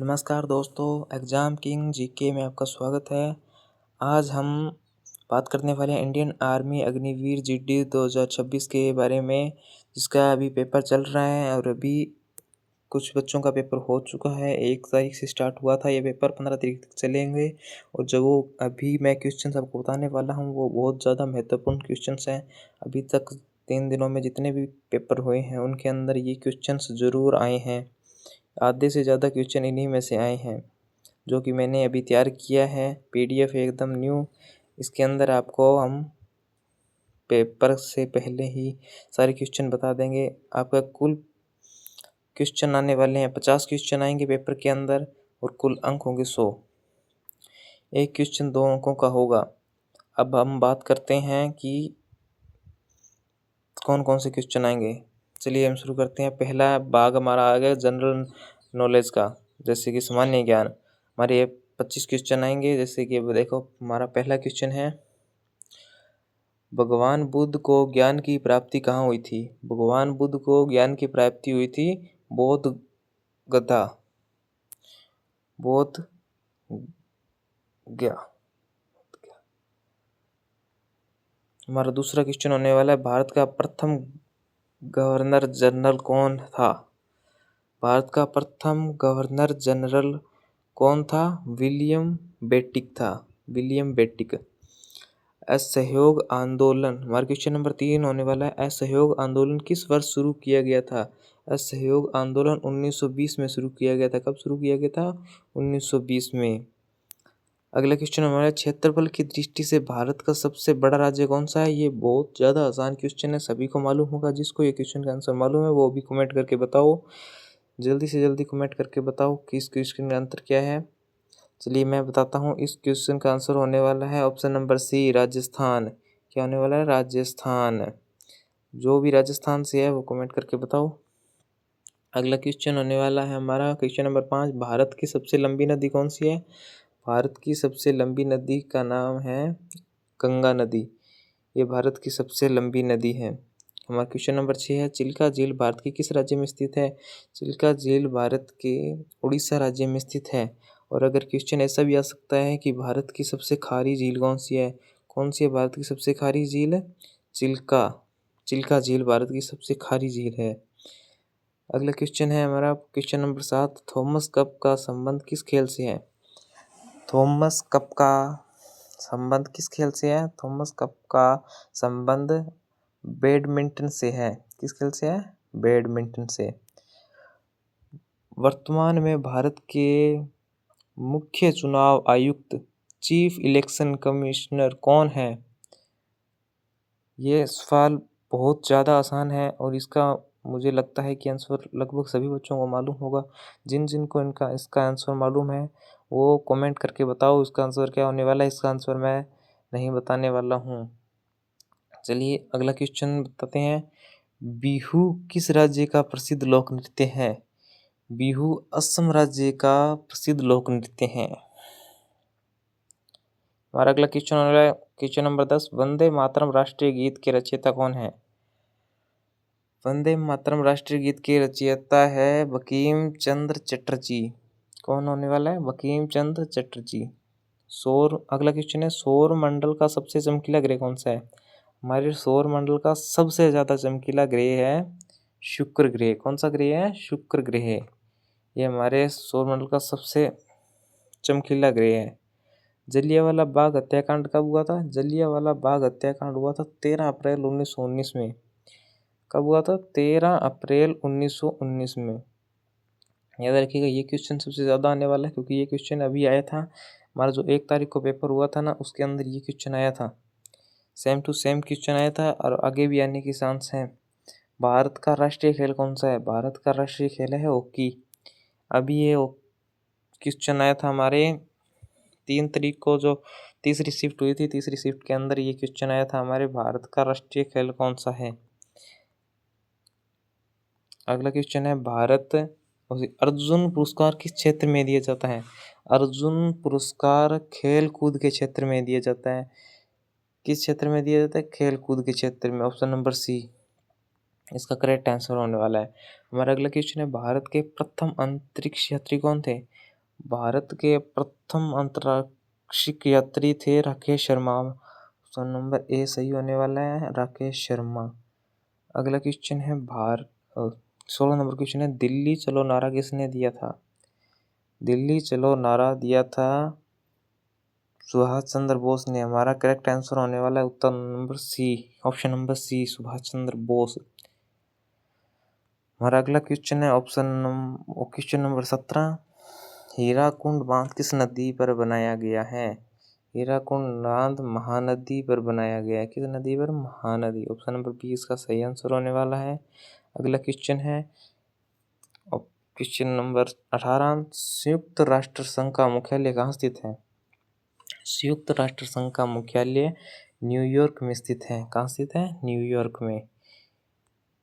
नमस्कार दोस्तों, exam king GK में आपका स्वागत है। आज हम बात करने वाले हैं इंडियन आर्मी अग्निवीर जीडी 2026 के बारे में, जिसका अभी पेपर चल रहा है और अभी कुछ बच्चों का पेपर हो चुका है। 1 तारीख से स्टार्ट हुआ था ये पेपर, 15 तारीख तक चलेंगे। और जो वो अभी मैं क्वेश्चन आपको बताने वाला हूँ वो बहुत ज़्यादा महत्वपूर्ण क्वेश्चंस हैं। अभी तक 3 दिनों में जितने भी पेपर हुए हैं उनके अंदर ये क्वेश्चंस ज़रूर आए हैं। आधे से ज़्यादा क्वेश्चन इन्हीं में से आए हैं, जो कि मैंने अभी तैयार किया है। पीडीएफ एकदम न्यू, इसके अंदर आपको हम पेपर से पहले ही सारे क्वेश्चन बता देंगे। आपका कुल क्वेश्चन आने वाले हैं 50 क्वेश्चन आएंगे पेपर के अंदर और कुल अंक होंगे 100। एक क्वेश्चन 2 अंकों का होगा। अब हम बात करते हैं कि कौन कौन से क्वेश्चन आएंगे। चलिए हम शुरू करते हैं। पहला भाग हमारा आ गया जनरल नॉलेज का, जैसे कि सामान्य ज्ञान। हमारे ये 25 क्वेश्चन आएंगे। जैसे कि अब देखो, हमारा पहला क्वेश्चन है, भगवान बुद्ध को ज्ञान की प्राप्ति कहाँ हुई थी? भगवान बुद्ध को ज्ञान की प्राप्ति हुई थी बोध गया। बोध गया। हमारा दूसरा क्वेश्चन होने वाला है, भारत का प्रथम गवर्नर जनरल कौन था? भारत का प्रथम गवर्नर जनरल कौन था? विलियम बेंटिक था। William Bentinck. असहयोग आंदोलन, हमारा क्वेश्चन नंबर 3 होने वाला है, असहयोग आंदोलन किस वर्ष शुरू किया गया था? असहयोग आंदोलन 1920 में शुरू किया गया था। कब शुरू किया गया था? 1920 में। अगला क्वेश्चन हमारा, क्षेत्रफल की दृष्टि से भारत का सबसे बड़ा राज्य कौन सा है? ये बहुत ज़्यादा आसान क्वेश्चन है, सभी को मालूम होगा। जिसको ये क्वेश्चन का आंसर मालूम है वो भी कमेंट करके बताओ। जल्दी से जल्दी कमेंट करके बताओ कि इस क्वेश्चन का आंसर क्या है। चलिए मैं बताता हूँ। इस क्वेश्चन का आंसर होने वाला है ऑप्शन नंबर सी, राजस्थान। क्या होने वाला है? राजस्थान। जो भी राजस्थान से है वो कमेंट करके बताओ। अगला क्वेश्चन होने वाला है हमारा क्वेश्चन नंबर 5, भारत की सबसे लंबी नदी कौन सी है? भारत की सबसे लंबी नदी का नाम है गंगा नदी। ये भारत की सबसे लंबी नदी है। हमारा क्वेश्चन नंबर 6 है, चिल्का झील भारत के किस राज्य में स्थित है? चिल्का झील भारत के उड़ीसा राज्य में स्थित है। और अगर क्वेश्चन ऐसा भी आ सकता है कि भारत की सबसे खारी झील कौन सी है? कौन सी है भारत की सबसे खारी झील? चिल्का। चिल्का झील भारत की सबसे खारी झील है। अगला क्वेश्चन है हमारा क्वेश्चन नंबर 7, थॉमस कप का संबंध किस खेल से है? थॉमस कप का संबंध किस खेल से है? थॉमस कप का संबंध बैडमिंटन से है। किस खेल से है? बैडमिंटन से। वर्तमान में भारत के मुख्य चुनाव आयुक्त, चीफ इलेक्शन कमिश्नर कौन है? ये सवाल बहुत ज़्यादा आसान है और इसका मुझे लगता है कि आंसर लगभग सभी बच्चों को मालूम होगा। जिन जिन को इसका आंसर मालूम है वो कमेंट करके बताओ इसका आंसर क्या होने वाला है। इसका आंसर मैं नहीं बताने वाला हूँ। चलिए अगला क्वेश्चन बताते हैं, बिहू किस राज्य का प्रसिद्ध लोक नृत्य है? बिहू असम राज्य का प्रसिद्ध लोक नृत्य है। हमारा अगला क्वेश्चन हो रहा है क्वेश्चन नंबर 10, वंदे मातरम राष्ट्रीय गीत के रचयिता कौन है? वंदे मातरम राष्ट्रीय गीत के रचयिता है बंकिम चंद्र चटर्जी। कौन होने वाला है? बंकिम चंद्र चटर्जी। अगला क्वेश्चन है, सौर मंडल का सबसे चमकीला ग्रह कौन सा है? हमारे सौर मंडल का सबसे ज़्यादा चमकीला ग्रह है शुक्र ग्रह। कौन सा ग्रह है? शुक्र ग्रह। ये हमारे सौर मंडल का सबसे चमकीला ग्रह है। जलियांवाला बाग हत्याकांड कब हुआ था? जलियांवाला बाग हत्याकांड हुआ था 13 अप्रैल 1919 में। कब हुआ था? 13 अप्रैल 1919 में। याद रखिएगा ये क्वेश्चन सबसे ज़्यादा आने वाला है क्योंकि ये क्वेश्चन अभी आया था। हमारा जो 1 तारीख को पेपर हुआ था ना, उसके अंदर ये क्वेश्चन आया था। सेम टू सेम क्वेश्चन आया था और आगे भी आने की चांस है। भारत का राष्ट्रीय खेल कौन सा है? भारत का राष्ट्रीय खेल है हॉकी। अभी ये क्वेश्चन आया था हमारे 3 तारीख को, जो तीसरी शिफ्ट हुई थी, तीसरी शिफ्ट के अंदर ये क्वेश्चन आया था हमारे, भारत का राष्ट्रीय खेल कौन सा है। अगला क्वेश्चन है, भारत अर्जुन पुरस्कार किस क्षेत्र में दिया जाता है? अर्जुन पुरस्कार खेल कूद के क्षेत्र में दिया जाता है। किस क्षेत्र में दिया जाता है? खेल कूद के क्षेत्र में। ऑप्शन नंबर सी इसका करेक्ट आंसर होने वाला है। हमारा अगला क्वेश्चन है, भारत के प्रथम अंतरिक्ष यात्री कौन थे? भारत के प्रथम अंतरिक्ष यात्री थे Rakesh Sharma. Option number A सही होने वाला है, राकेश शर्मा। अगला क्वेश्चन है 16 नंबर क्वेश्चन है, दिल्ली चलो नारा किसने दिया था? दिल्ली चलो नारा दिया था सुभाष चंद्र बोस ने। हमारा करेक्ट आंसर होने वाला है उत्तर number C, option number C, Subhash Chandra Bose. हमारा अगला क्वेश्चन है क्वेश्चन नंबर 17, हीराकुंड बांध किस नदी पर बनाया गया है? हीराकुंड बांध महानदी पर बनाया गया है। किस नदी पर? महानदी। ऑप्शन नंबर बी इसका सही आंसर होने वाला है। अगला क्वेश्चन है क्वेश्चन नंबर 18, संयुक्त राष्ट्र संघ का मुख्यालय कहाँ स्थित है? संयुक्त राष्ट्र संघ का मुख्यालय न्यूयॉर्क में स्थित है। कहाँ स्थित है? न्यूयॉर्क में।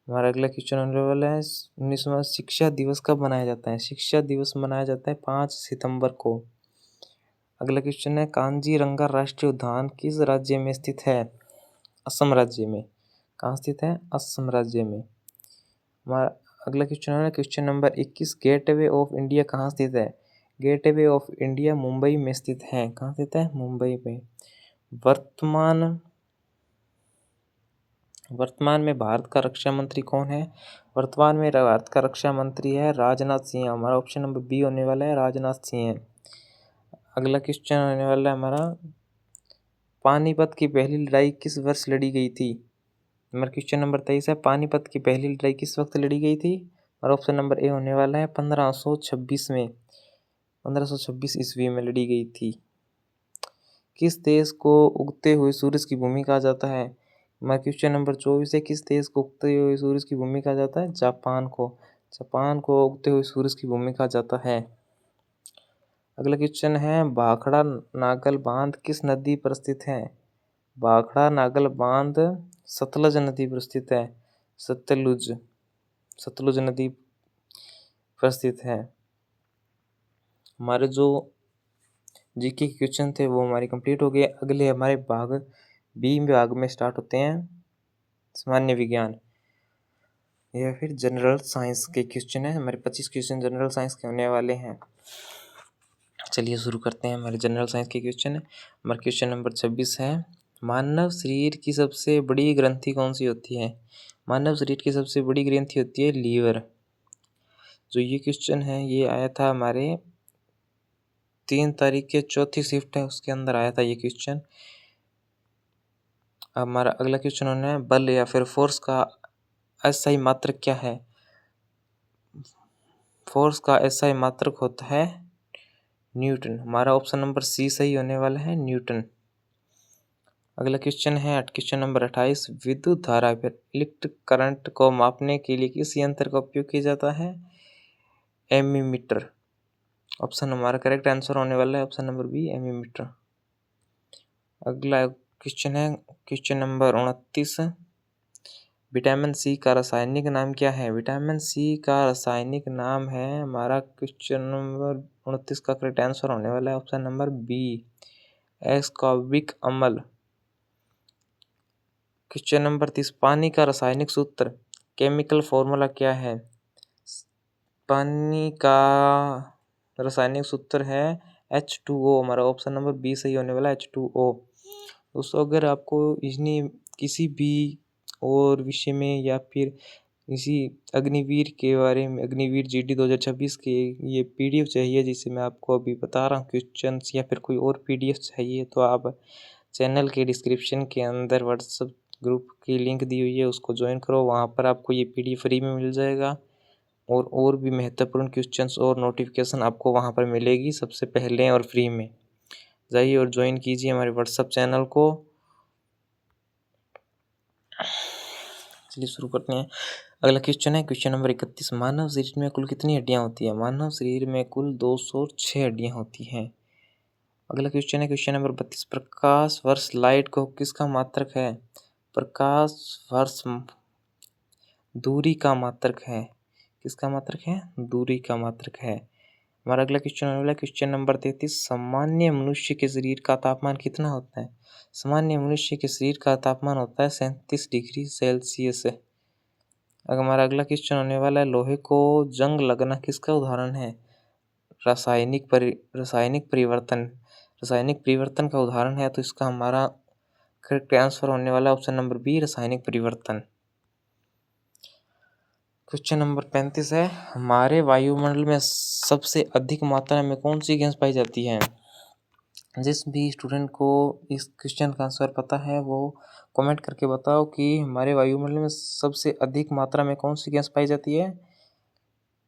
हमारा अगला क्वेश्चन होने वाला है 19वां शिक्षा दिवस कब मनाया जाता है? शिक्षा दिवस मनाया जाता है 5 सितंबर को। अगला क्वेश्चन है, कांजीरंगा राष्ट्रीय उद्यान किस राज्य में स्थित है? असम राज्य में। कहाँ स्थित है? असम राज्य में। हमारा अगला क्वेश्चन है question number 21, gateway of India कहाँ स्थित है? गेटवे ऑफ इंडिया मुंबई में स्थित है। कहाँ स्थित है? मुंबई में। वर्तमान में भारत का रक्षा मंत्री कौन है? वर्तमान में भारत का रक्षा मंत्री है राजनाथ सिंह। हमारा ऑप्शन नंबर बी होने वाला है, राजनाथ सिंह है। अगला क्वेश्चन होने वाला है हमारा, पानीपत की पहली लड़ाई किस वर्ष लड़ी गई थी? हमारा क्वेश्चन नंबर 23 है, पानीपत की पहली लड़ाई किस वक्त लड़ी गई थी? और ऑप्शन नंबर ए होने वाला है 1526 में, 1526 ईस्वी में लड़ी गई थी। किस देश को उगते हुए सूरज की भूमि कहा जाता है? हमारा क्वेश्चन नंबर 24 है, किस देश को उगते हुए सूरज की भूमि कहा जाता है? जापान को। जापान को उगते हुए सूरज की भूमि कहा जाता है। अगला क्वेश्चन है, भाखड़ा नागल बांध किस नदी पर स्थित है? भाखड़ा नागल बांध सतलुज नदी पर स्थित है। सतलुज नदी पर स्थित है। हमारे जो जीके के क्वेश्चन थे वो हमारे कंप्लीट हो गए। अगले हमारे भाग बी विभाग में स्टार्ट होते हैं, सामान्य विज्ञान या फिर जनरल साइंस के क्वेश्चन है। हमारे 25 क्वेश्चन जनरल साइंस के होने वाले हैं। चलिए शुरू करते हैं। हमारे जनरल साइंस के क्वेश्चन है। हमारा क्वेश्चन नंबर 26 है, मानव शरीर की सबसे बड़ी ग्रंथि कौन सी होती है? मानव शरीर की सबसे बड़ी ग्रंथि होती है लीवर। जो ये क्वेश्चन है ये आया था हमारे 3 तारीख के चौथी शिफ्ट है उसके अंदर आया था ये क्वेश्चन। हमारा अगला क्वेश्चन होना है, बल या फिर फोर्स का एसआई मात्रक क्या है? फोर्स का एसआई मात्रक होता है न्यूटन। हमारा ऑप्शन नंबर सी सही होने वाला है, न्यूटन। अगला क्वेश्चन है क्वेश्चन नंबर 28, विद्युत धारा फिर इलेक्ट्रिक करंट को मापने के लिए किस यंत्र का उपयोग किया जाता है? एमीमीटर। ऑप्शन हमारा करेक्ट आंसर होने वाला है ऑप्शन नंबर बी, एमीमीटर। अगला क्वेश्चन है क्वेश्चन नंबर 29, विटामिन सी का रासायनिक नाम क्या है? विटामिन सी का रासायनिक नाम है, हमारा क्वेश्चन नंबर 29 का करेक्ट आंसर होने वाला है ऑप्शन नंबर बी, एस्कॉर्बिक अम्ल। क्वेश्चन नंबर 30, पानी का रासायनिक सूत्र केमिकल फॉर्मूला क्या है? पानी का रासायनिक सूत्र है H2O। हमारा ऑप्शन नंबर बी सही होने वाला है, H2O। दोस्तों अगर आपको किसी भी और विषय में या फिर इसी अग्निवीर के बारे में, अग्निवीर जीडी 2026 के ये पीडीएफ चाहिए जिसे मैं आपको अभी बता रहा हूँ क्वेश्चंस, या फिर कोई और पीडीएफ चाहिए तो आप चैनल के डिस्क्रिप्शन के अंदर व्हाट्सएप ग्रुप की लिंक दी हुई है उसको ज्वाइन करो, वहाँ पर आपको ये पीडीएफ फ्री में मिल जाएगा। और भी महत्वपूर्ण क्वेश्चंस और नोटिफिकेशन आपको वहाँ पर मिलेगी सबसे पहले और फ्री में। जाइए और ज्वाइन कीजिए हमारे व्हाट्सएप चैनल को। चलिए शुरू करते हैं। अगला क्वेश्चन है क्वेश्चन नंबर 31, मानव शरीर में कुल कितनी हड्डियां होती है? मानव शरीर में कुल 206 हड्डियां होती हैं। अगला क्वेश्चन है क्वेश्चन नंबर 32, प्रकाश वर्ष लाइट को किसका मात्रक है? प्रकाश वर्ष दूरी का मात्रक है। किसका मात्रक है? दूरी का मात्रक है। हमारा अगला क्वेश्चन वाला क्वेश्चन नंबर 33, सामान्य मनुष्य के शरीर का तापमान कितना होता है? सामान्य मनुष्य के शरीर का तापमान होता है 37 डिग्री सेल्सियस। अगर हमारा अगला क्वेश्चन होने वाला है, लोहे को जंग लगना किसका उदाहरण है? रासायनिक परिवर्तन का उदाहरण है, तो इसका हमारा करेक्ट आंसर होने वाला ऑप्शन नंबर बी, रासायनिक परिवर्तन। क्वेश्चन नंबर 35 है, हमारे वायुमंडल में सबसे अधिक मात्रा में कौन सी गैस पाई जाती है? जिस भी स्टूडेंट को इस क्वेश्चन का आंसर पता है वो कमेंट करके बताओ कि हमारे वायुमंडल में सबसे अधिक मात्रा में कौन सी गैस पाई जाती है?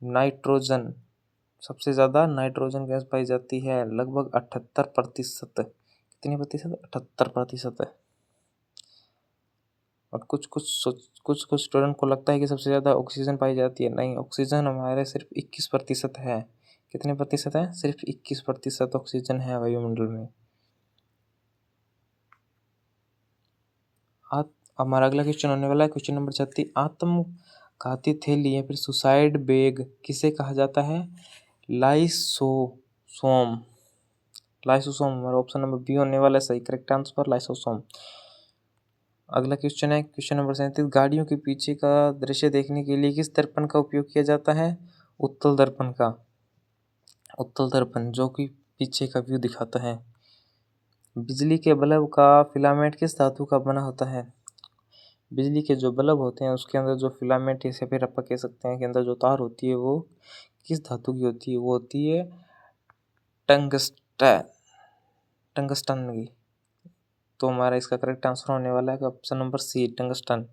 नाइट्रोजन। सबसे ज़्यादा नाइट्रोजन गैस पाई जाती है, लगभग 78%। कितनी प्रतिशत? 78%। और कुछ स्टूडेंट को लगता है कि सबसे ज़्यादा ऑक्सीजन पाई जाती है। नहीं, ऑक्सीजन हमारे सिर्फ 21% है। कितने प्रतिशत है? सिर्फ 21% ऑक्सीजन है वायुमंडल में। हमारा अगला क्वेश्चन होने वाला है क्वेश्चन नंबर 36, आत्मघाती थैली या फिर सुसाइड बैग किसे कहा जाता है? लाइसोसोम। हमारा ऑप्शन नंबर बी होने वाला है सही करेक्ट आंसर, लाइसोसोम। अगला क्वेश्चन है क्वेश्चन नंबर 37, गाड़ियों के पीछे का दृश्य देखने के लिए किस दर्पण का उपयोग किया जाता है? उत्तल दर्पण का। उत्तल दर्पण जो कि पीछे का व्यू दिखाता है। बिजली के बल्ब का फिलामेंट किस धातु का बना होता है? बिजली के जो बल्ब होते हैं उसके अंदर जो फिलामेंट या फिर आप कह सकते हैं कि अंदर जो तार होती है वो किस धातु की होती है? वो होती है टंगस्टन की। तो हमारा इसका करेक्ट आंसर होने वाला है ऑप्शन नंबर सी, टंगस्टन।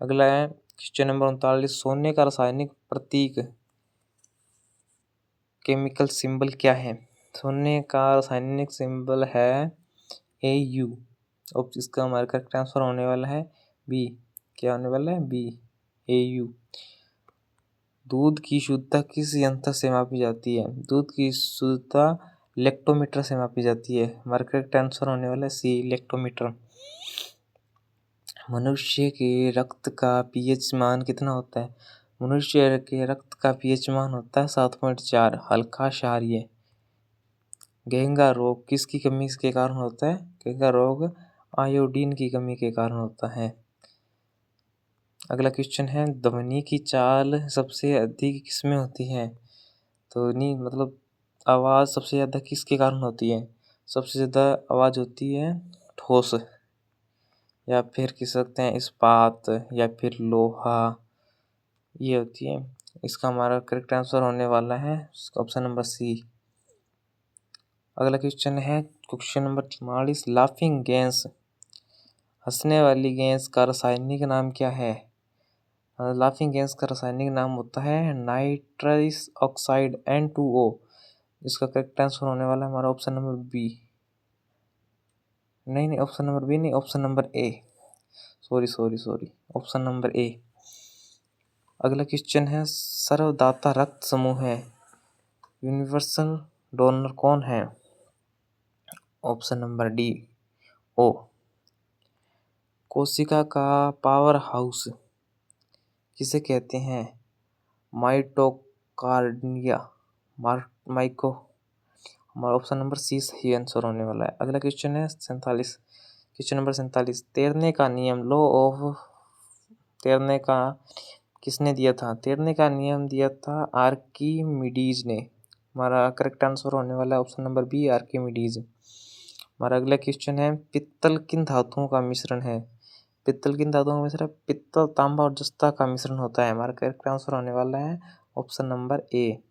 अगला है क्वेश्चन नंबर 39, सोने का रासायनिक प्रतीक केमिकल सिंबल क्या है? सोने का रासायनिक सिंबल है AU। अब इसका हमारा करेक्ट आंसर होने वाला है बी। क्या होने वाला है? B, AU। दूध की शुद्धता किस यंत्र से मापी जाती है? दूध की शुद्धता लेक्टोमीटर से मापी जाती है। हमारा करेक्ट आंसर होने वाला है सी, लेक्टोमीटर। मनुष्य के रक्त का pH मान कितना होता है? मनुष्य के रक्त का pH मान होता है 7.4, हल्का क्षारीय। घेंघा रोग किसकी कमी के कारण होता है? घेंघा रोग आयोडीन की कमी के कारण होता है। अगला क्वेश्चन है, ध्वनि की चाल सबसे अधिक किसमें होती है? ध्वनि मतलब आवाज़ सबसे ज़्यादा किसके कारण होती है? सबसे ज़्यादा आवाज़ होती है ठोस, या फिर कह सकते हैं इस्पात, या फिर लोहा, ये होती है। इसका हमारा करेक्ट आंसर होने वाला है ऑप्शन नंबर सी। अगला क्वेश्चन है क्वेश्चन नंबर 44, लाफिंग गैस, हंसने वाली गैस का रासायनिक नाम क्या है? लाफिंग गैस का रासायनिक नाम होता है नाइट्रस ऑक्साइड N2O। इसका करेक्ट आंसर होने वाला है हमारा ऑप्शन नंबर बी। नहीं, ऑप्शन नंबर बी नहीं, option number A. Sorry, option number A. अगला क्वेश्चन है, सर्वदाता रक्त समूह है, यूनिवर्सल डोनर कौन है? ऑप्शन नंबर डी, ओ। कोशिका का पावर हाउस किसे कहते हैं? माइटोकार्डिया, माइको। हमारा ऑप्शन नंबर सी सही आंसर होने वाला है। अगला क्वेश्चन है 47, क्वेश्चन नंबर 47, तैरने का नियम, लॉ ऑफ तैरने का किसने दिया था? तैरने का नियम दिया था आर्किमिडीज ने। हमारा करेक्ट आंसर होने वाला है ऑप्शन नंबर बी, आर्किमिडीज। हमारा अगला क्वेश्चन है, पित्तल किन धातुओं का मिश्रण है? पित्तल किन धातुओं का मिश्रण? पित्तल, तांबा और जस्ता का मिश्रण होता है। हमारा करेक्ट आंसर होने वाला है ऑप्शन नंबर ए,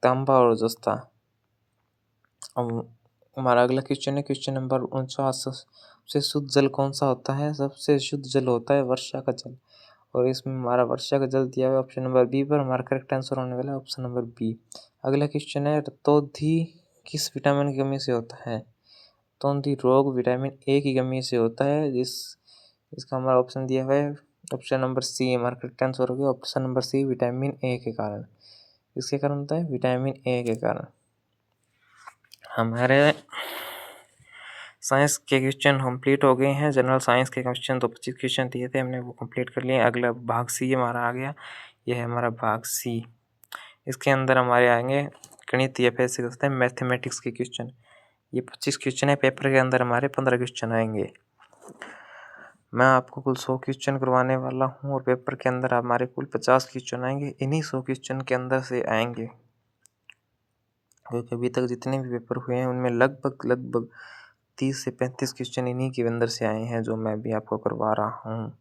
तांबा और जस्ता। हमारा अगला क्वेश्चन है क्वेश्चन नंबर 49, सबसे शुद्ध जल कौन सा होता है? सबसे शुद्ध जल होता है वर्षा का जल, और इसमें हमारा वर्षा का जल दिया हुआ है ऑप्शन नंबर बी पर। हमारा करेक्ट आंसर होने वाला है ऑप्शन नंबर बी। अगला क्वेश्चन है, रतौंधी किस विटामिन की कमी से होता है? रतौंधी रोग विटामिन ए की कमी से होता है। इसका हमारा ऑप्शन दिया हुआ है ऑप्शन नंबर सी। हमारा करेक्ट आंसर हो गया option number C, vitamin A के कारण। इसके कारण होता है विटामिन ए के कारण। हमारे साइंस के क्वेश्चन कंप्लीट हो गए हैं। जनरल साइंस के क्वेश्चन तो 25 क्वेश्चन दिए थे, हमने वो कंप्लीट कर लिए। अगला भाग सी हमारा आ गया, यह है हमारा भाग सी। इसके अंदर हमारे आएंगे गणित या फिर से कहते हैं मैथमेटिक्स के क्वेश्चन। ये 25 क्वेश्चन है, पेपर के अंदर हमारे 15 क्वेश्चन आएंगे। मैं आपको कुल 100 क्वेश्चन करवाने वाला हूँ और पेपर के अंदर हमारे कुल 50 क्वेश्चन आएंगे। इन्हीं 100 क्वेश्चन के अंदर से आएंगे, क्योंकि अभी तक जितने भी पेपर हुए हैं उनमें लगभग 30 से 35 क्वेश्चन इन्हीं के अंदर से आए हैं, जो मैं भी आपको करवा रहा हूँ।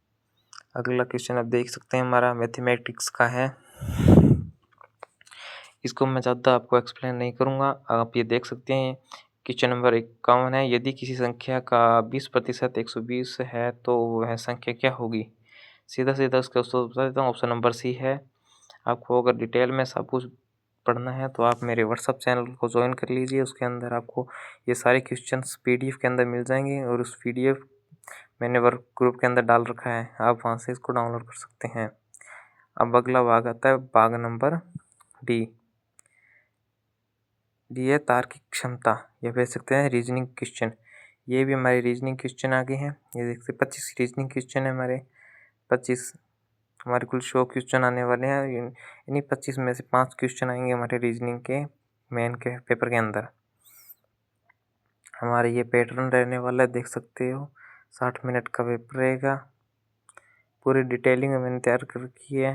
अगला क्वेश्चन आप देख सकते हैं, हमारा मैथमेटिक्स का है। इसको मैं ज़्यादा आपको एक्सप्लेन नहीं करूँगा, आप ये देख सकते हैं। क्वेश्चन नंबर 51 है, यदि किसी संख्या का 20% 120 है तो वह संख्या क्या होगी? सीधा उसका उत्तर बता देता हूँ। ऑप्शन नंबर सी है। आपको अगर डिटेल में सब कुछ पढ़ना है तो आप मेरे व्हाट्सअप चैनल को ज्वाइन कर लीजिए। उसके अंदर आपको ये सारे क्वेश्चंस PDF के अंदर मिल जाएंगे, और उस PDF मैंने वर्क ग्रुप के अंदर डाल रखा है, आप वहाँ से इसको डाउनलोड कर सकते हैं। अब अगला भाग आता है, भाग नंबर डी। ये तार्किक क्षमता, ये भेज सकते हैं रीजनिंग क्वेश्चन। ये भी हमारे रीजनिंग क्वेश्चन आगे हैं। ये देखते 25 रीजनिंग क्वेश्चन है हमारे। 25 हमारे कुल 100 क्वेश्चन आने वाले हैं। इन्हीं 25 में से 5 क्वेश्चन आएंगे हमारे रीजनिंग के मेन के पेपर के अंदर। हमारे ये पैटर्न रहने वाला है, देख सकते हो। 60 मिनट का पेपर रहेगा। पूरी डिटेलिंग मैंने तैयार कर रखी है।